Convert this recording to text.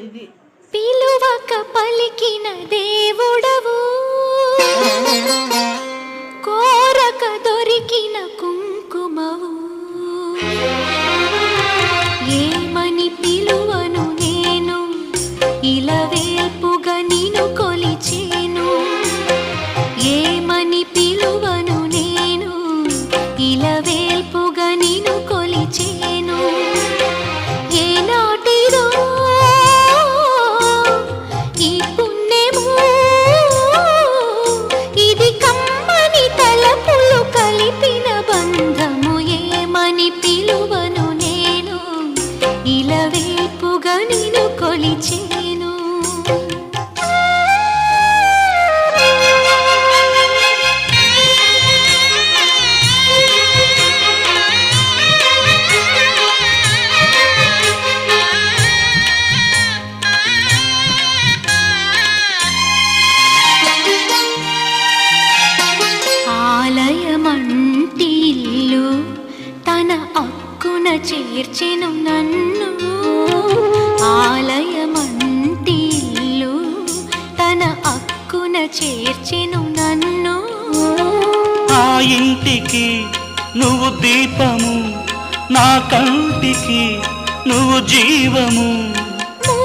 ఇది పిలువక పలికిన దేవుడవు, కోరక దొరికిన కుంకుమవు. ఏమని పిలువను నేను, ఇలవేల్పుగా నిన్ను కొలిచేను. ఏమని పిలువను నేను, ఇలవేల్పుగా నిన్ను కొలిచేను. ఏనాటిదో ఈ పుణ్యము, ఇది కమ్మని తలపులు కలిపిన బంధము. ఏమని పిలువను నేను, ఇలవేల్పుగా నిన్ను కొలిచేను. ఆలయమంటి ఇల్లు తన అక్కున చేర్చెను నన్ను. ఆలయమంటి ఇల్లు తన అక్కున చేర్చెను నన్ను. ఆ ఇంటికి నువ్వు దీపము, నా కంటికి నువ్వు జీవము.